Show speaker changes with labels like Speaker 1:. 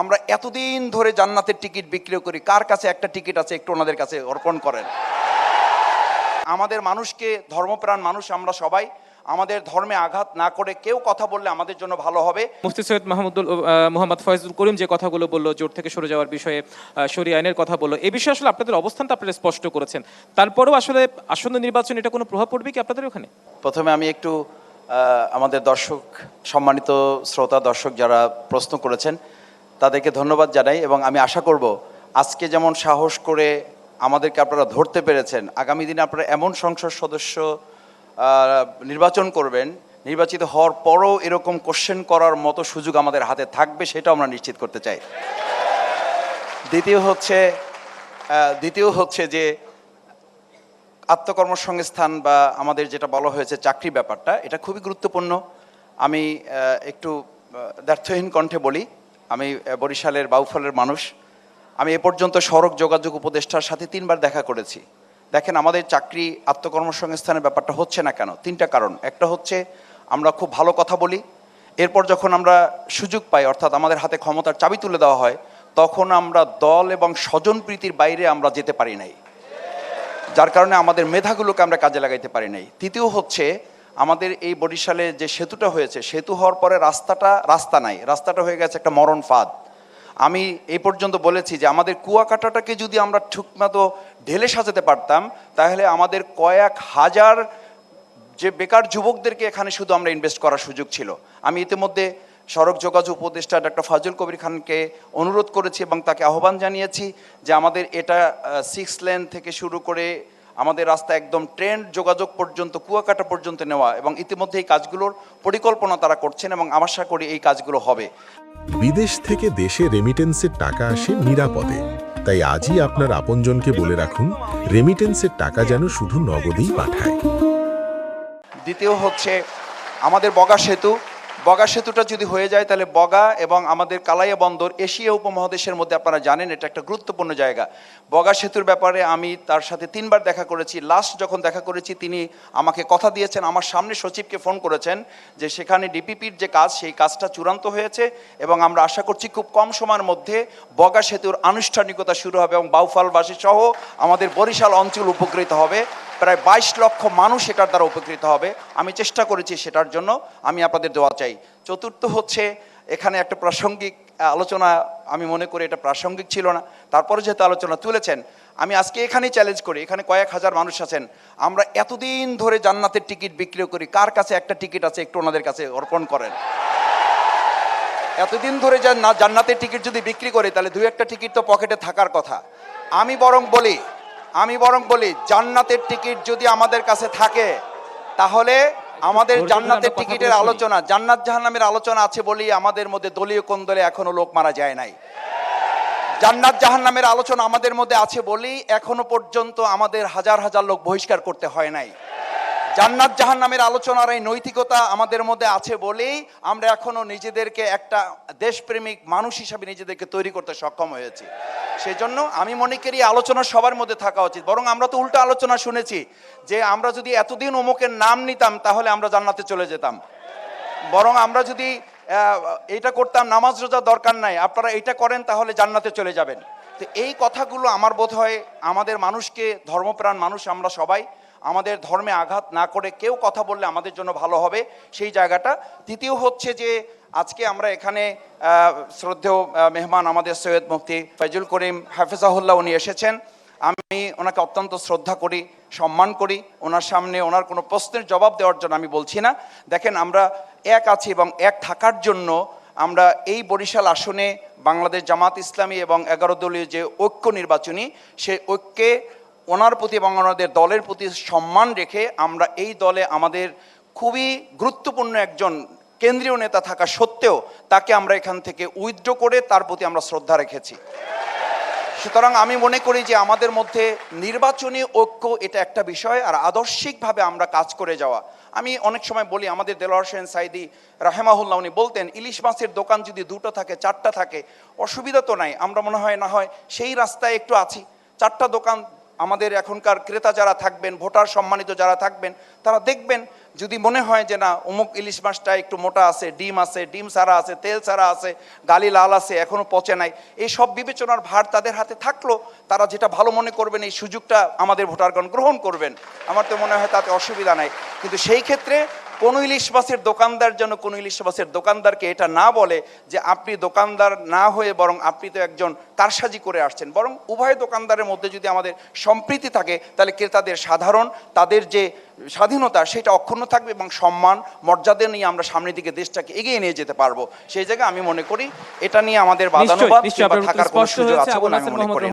Speaker 1: আমরা এতদিন ধরে জান্নাতের টিকিট বিক্রি করি, কার কাছে একটা টিকিট আছে একটু ওনাদের কাছে অর্পণ করেন। আমাদের মানুষকে, ধর্মপ্রাণ মানুষ আমরা সবাই, আমাদের ধর্মে আঘাত না করে কেউ কথা বললে আমাদের জন্য ভালো হবে।
Speaker 2: মুফতি সৈয়দ মোহাম্মদ ফয়জুল করিম যে কথাগুলো বললো, জোট থেকে সরে যাওয়ার বিষয়ে, শরীআ আইনের কথা বললো, এই বিষয়ে আসলে আপনাদের অবস্থানটা আপনারা স্পষ্ট করেছেন। তারপরেও আসলে আসন্ন নির্বাচন এটা কোনো প্রভাব পড়বে কি আপনাদের ওখানে?
Speaker 1: প্রথমে আমি একটু আমাদের দর্শক, সম্মানিত শ্রোতা দর্শক যারা প্রশ্ন করেছেন তাদেরকে ধন্যবাদ জানাই, এবং আমি আশা করব আজকে যেমন সাহস করে আমাদেরকে আপনারা ধরতে পেরেছেন, আগামী দিনে আপনারা এমন সংসদ সদস্য নির্বাচন করবেন, নির্বাচিত হওয়ার পরও এরকম কোশ্চেন করার মতো সুযোগ আমাদের হাতে থাকবে, সেটাও আমরা নিশ্চিত করতে চাই। দ্বিতীয় হচ্ছে যে আত্মকর্মসংস্থান বা আমাদের যেটা বলা হয়েছে চাকরি ব্যাপারটা, এটা খুবই গুরুত্বপূর্ণ। আমি একটু দ্ব্যর্থহীন কণ্ঠে বলি, আমি বরিশালের বাউফলের মানুষ। আমি এ পর্যন্ত সড়ক যোগাযোগ উপদেষ্টার সাথে 3 বার দেখা করেছি। দেখেন, আমাদের চাকরি আত্মকর্মসংস্থানের ব্যাপারটা হচ্ছে না কেন? 3টা কারণ। একটা হচ্ছে আমরা খুব ভালো কথা বলি, এরপর যখন আমরা সুযোগ পাই, অর্থাৎ আমাদের হাতে ক্ষমতার চাবি তুলে দেওয়া হয়, তখন আমরা দল এবং স্বজনপ্রীতির বাইরে আমরা যেতে পারি নাই, যার কারণে আমাদের মেধাগুলোকে আমরা কাজে লাগাইতে পারি নাই। তৃতীয় হচ্ছে আমাদের এই বরিশালে যে সেতুটা হয়েছে, সেতু হওয়ার পরে রাস্তা নাই, রাস্তাটা হয়ে গেছে একটা মরণ ফাঁদ। আমি এই পর্যন্ত বলেছি যে আমাদের কুয়াকাটাটাকে যদি আমরা ঠিকমতো ঢেলে সাজাতে পারতাম, তাহলে আমাদের কয়েক হাজার যে বেকার যুবকদেরকে এখানে শুধু আমরা ইনভেস্ট করার সুযোগ ছিল। আমি ইতিমধ্যে সড়ক যোগাযোগ উপদেষ্টা ডক্টর ফাজুল কবির খানকে অনুরোধ করেছি এবং তাকে আহ্বান জানিয়েছি যে আমাদের এটা 6 লেন থেকে শুরু করে আমাদের রাস্তা একদম ট্রেন যোগাযোগ পর্যন্ত, কুয়াকাটা পর্যন্ত নেওয়া, এবং ইতিমধ্যে এই কাজগুলোর পরিকল্পনা তারা করছেন এবং আশা করি এই কাজগুলো হবে।
Speaker 3: বিদেশ থেকে দেশে রেমিটেন্সের টাকা আসে নিরাপদে, তাই আজই আপনার আপনজনকে বলে রাখুন, রেমিটেন্সের টাকা যেন শুধু নগদেই পাঠায়।
Speaker 1: দ্বিতীয় হচ্ছে আমাদের বগা সেতুটা যদি হয়ে যায়, তাহলে বগা এবং আমাদের কালাইয়া বন্দর এশিয়া উপমহাদেশের মধ্যে, আপনারা জানেন এটা একটা গুরুত্বপূর্ণ জায়গা। বগা সেতুর ব্যাপারে আমি তার সাথে 3 বার দেখা করেছি। লাস্ট যখন দেখা করেছি, তিনি আমাকে কথা দিয়েছেন, আমার সামনে সচিবকে ফোন করেছেন যে সেখানে ডিপিপির যে কাজ, সেই কাজটা চূড়ান্ত হয়েছে এবং আমরা আশা করছি খুব কম সময়ের মধ্যে বগা সেতুর আনুষ্ঠানিকতা শুরু হবে এবং বাউফলবাসী সহ আমাদের বরিশাল অঞ্চল উপকৃত হবে। প্রায় 22 লক্ষ মানুষ এটার দ্বারা উপকৃত হবে। আমি চেষ্টা করেছি সেটার জন্য, আমি আপনাদের দোয়া চাই। চতুর্থ হচ্ছে এখানে একটা প্রাসঙ্গিক আলোচনা, আমি মনে করি এটা প্রাসঙ্গিক ছিল না, তারপরে যেহেতু আলোচনা তুলেছেন, আমি আজকে এখানেই চ্যালেঞ্জ করি, এখানে কয়েক হাজার মানুষ আছেন, আমরা এতদিন ধরে জান্নাতের টিকিট বিক্রি করি, কার কাছে একটা টিকিট আছে একটু ওনাদের কাছে অর্পণ করেন। এতদিন ধরে জান্নাতের টিকিট যদি বিক্রি করি, তাহলে 2-1টা টিকিট তো পকেটে থাকার কথা। আমি বরং বলি জান্নাতের টিকিট যদি আমাদের কাছে থাকে, তাহলে আমাদের জান্নাতের টিকিটের আলোচনা, জান্নাত জাহান্নামের আলোচনা আছে বলেই আমাদের মধ্যে দলীয় কোন্দলে এখনো লোক মারা যায় নাই। জান্নাত জাহান্নামের আলোচনা আমাদের মধ্যে আছে বলেই এখনো পর্যন্ত আমাদের হাজার হাজার লোক বহিষ্কার করতে হয় নাই। জান্নাত জাহান্নামের আলোচনার এই নৈতিকতা আমাদের মধ্যে আছে বলেই আমরা এখনো নিজেদেরকে একটা দেশপ্রেমিক মানুষ হিসাবে নিজেদেরকে তৈরি করতে সক্ষম হয়েছি। সেই জন্য আমি মনে করি আলোচনা সবার মধ্যে থাকা উচিত। বরং আমরা তো উল্টা আলোচনা শুনেছি যে আমরা যদি এতদিন অমুকের নাম নিতাম তাহলে আমরা জান্নাতে চলে যেতাম। বরং আমরা যদি এটা করতাম, নামাজ রোজা দরকার নাই, আপনারা এটা করেন তাহলে জান্নাতে চলে যাবেন। তো এই কথাগুলো আমার বোধ হয় আমাদের মানুষকে, ধর্মপ্রাণ মানুষ আমরা সবাই, আমাদের ধর্মে আঘাত না করে কেউ কথা বললে আমাদের জন্য ভালো হবে, সেই জায়গাটা। তৃতীয় হচ্ছে যে আজকে আমরা এখানে শ্রদ্ধেয় মেহমান আমাদের সৈয়দ মুফতি ফয়জুল করিম হাফেজাহুল্লাহ, উনি এসেছেন। আমি ওনাকে অত্যন্ত শ্রদ্ধা করি, সম্মান করি। ওনার সামনে ওনার কোনো প্রশ্নের জবাব দেওয়ার জন্য আমি বলছি না। দেখেন, আমরা এক আছি এবং এক থাকার জন্য আমরা এই বরিশাল আসনে বাংলাদেশ জামাত ইসলামী এবং 11 দলীয় যে ঐক্য নির্বাচনী, সেই ঐক্যে ওনার প্রতি এবং ওনাদের দলের প্রতি সম্মান রেখে আমরা এই দলে আমাদের খুবই গুরুত্বপূর্ণ একজন কেন্দ্রীয় নেতা থাকা সত্ত্বেও তাকে আমরা এখান থেকে উইথড্র করে তার প্রতি আমরা শ্রদ্ধা রেখেছি। সুতরাং আমি মনে করি যে আমাদের মধ্যে নির্বাচনী ঐক্য এটা একটা বিষয়, আর আদর্শিকভাবে আমরা কাজ করে যাওয়া। আমি অনেক সময় বলি, আমাদের দেলোয়ার হোসেন সাইদি রাহেমাহুল্লাহ উনি বলতেন, ইলিশ মাছের দোকান যদি 2টা থাকে 4টা থাকে অসুবিধা তো নাই, আমরা মনে হয় না হয় সেই রাস্তায় একটু আছি, 4টা দোকান আমাদের এখনকার ক্রেতা যারা থাকবেন, ভোটার সম্মানিত যারা থাকবেন, তারা দেখবেন যদি মনে হয় যে না অমুক ইলিশ মাছটা একটু মোটা আছে, ডিম ছাড়া আছে, তেল ছাড়া আছে, গালি লাল আছে, এখনো পচে নাই, এই সব বিবেচনার ভার তাদের হাতে থাকলো, তারা যেটা ভালো মনে করবেন এই সুযোগটা আমাদের ভোটারগণ গ্রহণ করবেন। আমার তো মনে হয় তাতে অসুবিধা নাই। কিন্তু সেই ক্ষেত্রে কোনো ইলিশ মাছের দোকানদার যেন কোনো ইলিশ মাছের দোকানদারকে এটা না বলে যে আপনি দোকানদার না হয়ে বরং আপনি তো একজন কারসাজি করে আসছেন। বরং উভয় দোকানদারের মধ্যে যদি আমাদের সম্প্রীতি থাকে তাহলে ক্রেতাদের সাধারণ তাদের যে স্বাধীনতা সেটা অক্ষুণ্ণ থাকবে এবং সম্মান মর্যাদা নিয়ে আমরা সামনের দিকে দেশটাকে এগিয়ে নিয়ে যেতে পারবো। সেই জায়গায় আমি মনে করি এটা নিয়ে আমাদের বাদানুবাদ
Speaker 2: নিশ্চয়ই
Speaker 1: কিংবা থাকার কোনো
Speaker 2: স্পষ্ট
Speaker 1: সুযোগ
Speaker 2: হয়েছে।
Speaker 1: আছে
Speaker 2: আবুল
Speaker 1: বলে আমি
Speaker 2: নাসের
Speaker 1: মনে
Speaker 2: মোহাম্মদ
Speaker 1: করি না।